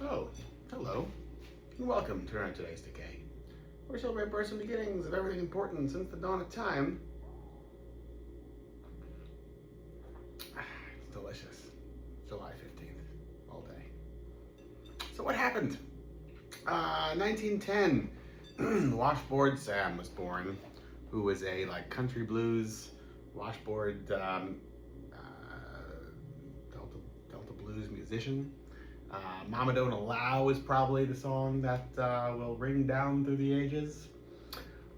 Oh, hello, and welcome to today's Decay. We celebrate births and beginnings of everything important since the dawn of time. It's delicious. July 15th, all day. So what happened? 1910, Washboard Sam was born, who was a country blues washboard Delta blues musician. Mama Don't Allow is probably the song that will ring down through the ages.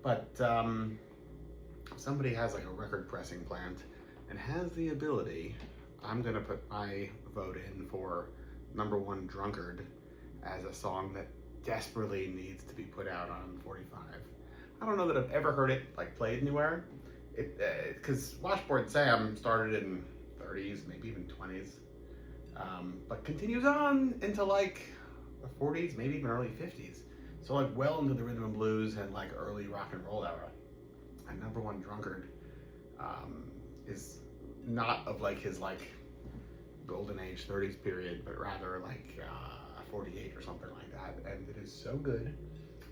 But somebody has a record pressing plant and has the ability, I'm gonna put my vote in for number one, Drunkard, as a song that desperately needs to be put out on 45. I don't know that I've ever heard it played anywhere. Because Washboard Sam started in 30s, maybe even 20s. But continues on into the 40s, maybe even early 50s. So well into the rhythm and blues and early rock and roll era. And number one, Drunkard is not of his golden age 30s period, but rather 48 or something like that. And it is so good.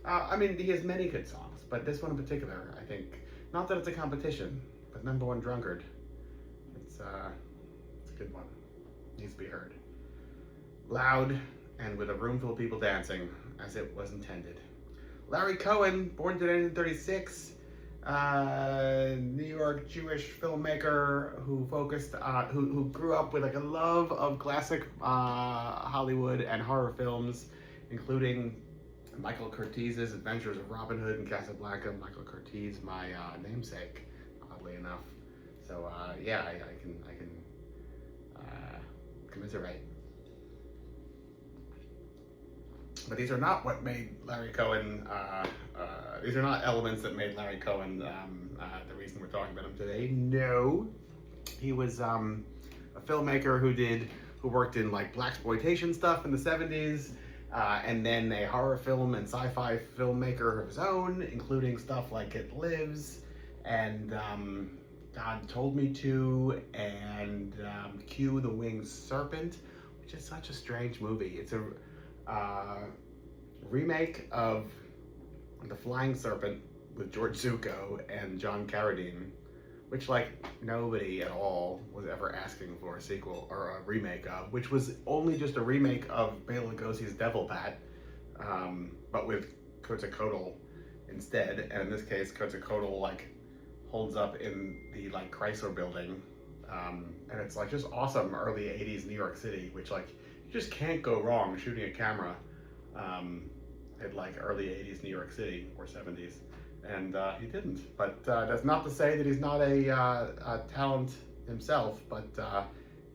I mean, he has many good songs, but this one in particular, I think, not that it's a competition, but number one, Drunkard. It's a good one. Needs to be heard. Loud and with a room full of people dancing, as it was intended. Larry Cohen, born today in 1936, New York Jewish filmmaker who who grew up with a love of classic Hollywood and horror films, including Michael Curtiz's Adventures of Robin Hood and Casablanca. Michael Curtiz, my namesake, oddly enough. So yeah, I can commiserate. But these are not what made Larry Cohen, these are not elements that made Larry Cohen the reason we're talking about him today. No. He was a filmmaker who worked in blaxploitation stuff in the 70s, and then a horror film and sci-fi filmmaker of his own, including stuff like It Lives, and God Told Me To, and Q the Winged Serpent, which is such a strange movie. It's a remake of The Flying Serpent with George Zucco and John Carradine, which nobody at all was ever asking for a sequel or a remake of, which was only just a remake of Bela Lugosi's Devil Bat, but with Quetzalcoatl instead. And in this case, Quetzalcoatl holds up in the Chrysler building, and it's just awesome early 80s New York City, which you just can't go wrong shooting a camera at early 80s New York City or 70s, and he didn't. But that's not to say that he's not a talent himself, but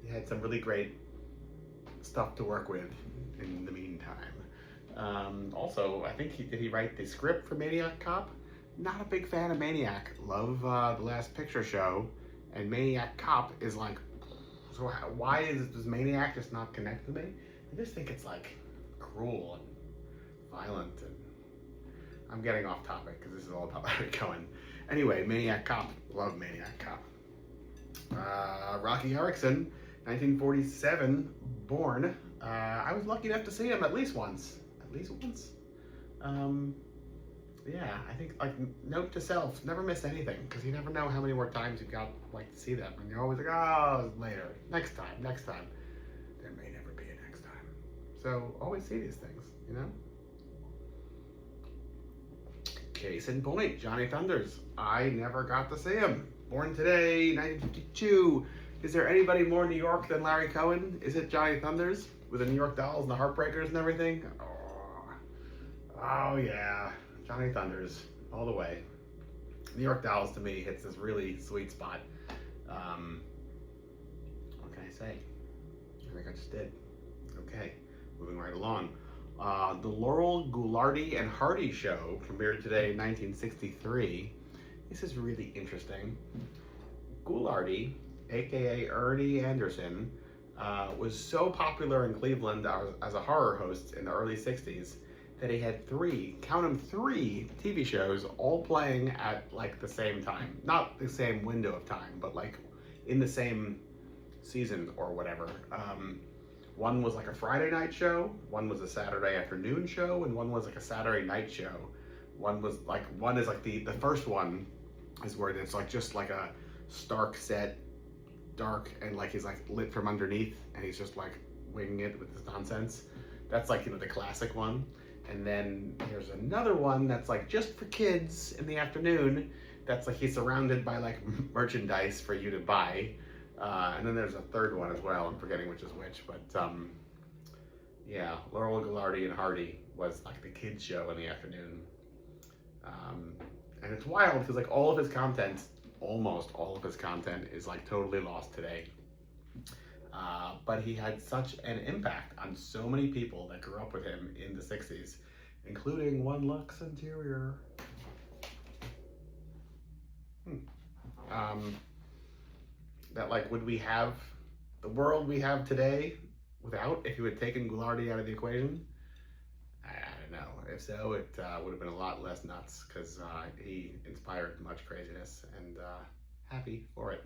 he had some really great stuff to work with in the meantime. Also, I think did he write the script for Maniac Cop? Not a big fan of Maniac. Love The Last Picture Show, and Maniac Cop is so why does Maniac just not connect with me? I just think it's cruel and violent, and I'm getting off topic because this is all about Larry Cohen. Anyway, Maniac Cop. Love Maniac Cop. Rocky Erickson, 1947, born. I was lucky enough to see him at least once. Yeah, I think note to self: never miss anything, because you never know how many more times you've got to see them, and you're always oh, later, next time. There may never be a next time. So always see these things, Case in point, Johnny Thunders. I never got to see him. Born today, 1952. Is there anybody more New York than Larry Cohen? Is it Johnny Thunders with the New York Dolls and the Heartbreakers and everything? Oh yeah. Johnny Thunders, all the way. New York Dolls, to me, hits this really sweet spot. What can I say? I think I just did. Okay, moving right along. The Laurel, Goularte, and Hardy Show premiered today in 1963. This is really interesting. Goularte, aka Ernie Anderson, was so popular in Cleveland as a horror host in the early 60s that he had three TV shows all playing at the same time. Not the same window of time, but in the same season or whatever. One was like a Friday night show, one was a Saturday afternoon show, and one was like a Saturday night show. One is like the first one is where it's like just like a stark set, dark, and like he's like lit from underneath, and he's just like winging it with this nonsense. That's like, you know, the classic one. And then there's another one that's like just for kids in the afternoon. That's like he's surrounded by like merchandise for you to buy. And then there's a third one as well. I'm forgetting which is which, but yeah, Laurel, Gillardy, and Hardy was like the kids show in the afternoon. And it's wild because like all of his content, almost all of his content, is like totally lost today. But he had such an impact on so many people that grew up with him in the 60s, including one Lux Interior. That like, would we have the world we have today without, if you had taken Goulardi out of the equation? I don't know. If so, it would have been a lot less nuts, because he inspired much craziness, and happy for it.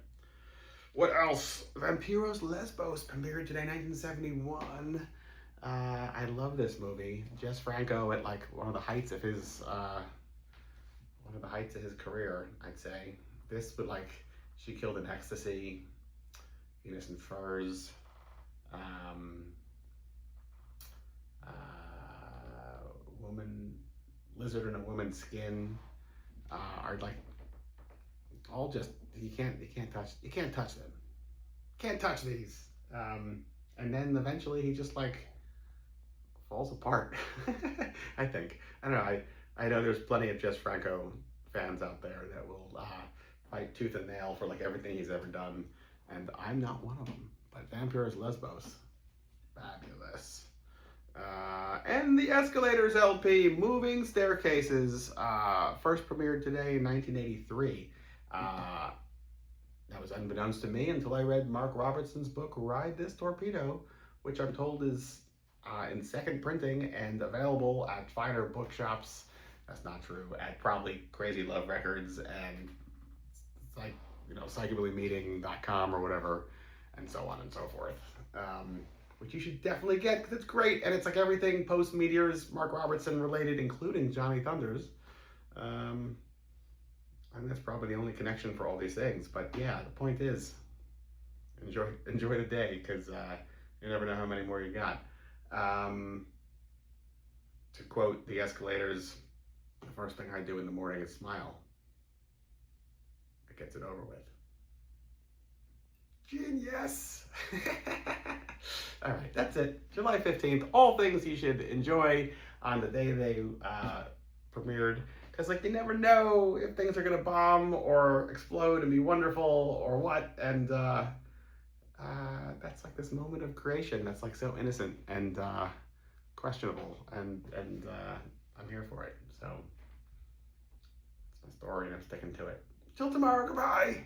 What else? Vampiros Lesbos premiered today, 1971. I love this movie. Jess Franco at like one of the heights of his career, I'd say. This would like, She Killed in Ecstasy, Venus in Furs, Woman, Lizard in a Woman's Skin, are like all just, you can't touch them. Can't touch these. And then eventually he just like falls apart. I think. I don't know. I know there's plenty of Jess Franco fans out there that will fight tooth and nail for like everything he's ever done, and I'm not one of them. But Vampiros Lesbos, fabulous. And the Escalators LP, Moving Staircases, first premiered today in 1983. That was unbeknownst to me until I read Mark Robertson's book, Ride This Torpedo, which I'm told is in second printing and available at finer bookshops. That's not true. At probably Crazy Love Records and like, you know, psychobillymeeting.com or whatever, and so on and so forth. Which you should definitely get, because it's great, and it's like everything post-Meteors Mark Robertson related, including Johnny Thunders. And that's probably the only connection for all these things. But yeah, the point is, enjoy the day, because you never know how many more you got. To quote the Escalators, the first thing I do in the morning is smile. It gets it over with. Genius! All right, that's it. July 15th, all things you should enjoy on the day they premiered. Because like, you never know if things are gonna bomb or explode and be wonderful or what. And that's like this moment of creation that's like so innocent and questionable. And I'm here for it. So it's my story and I'm sticking to it. Till tomorrow, goodbye.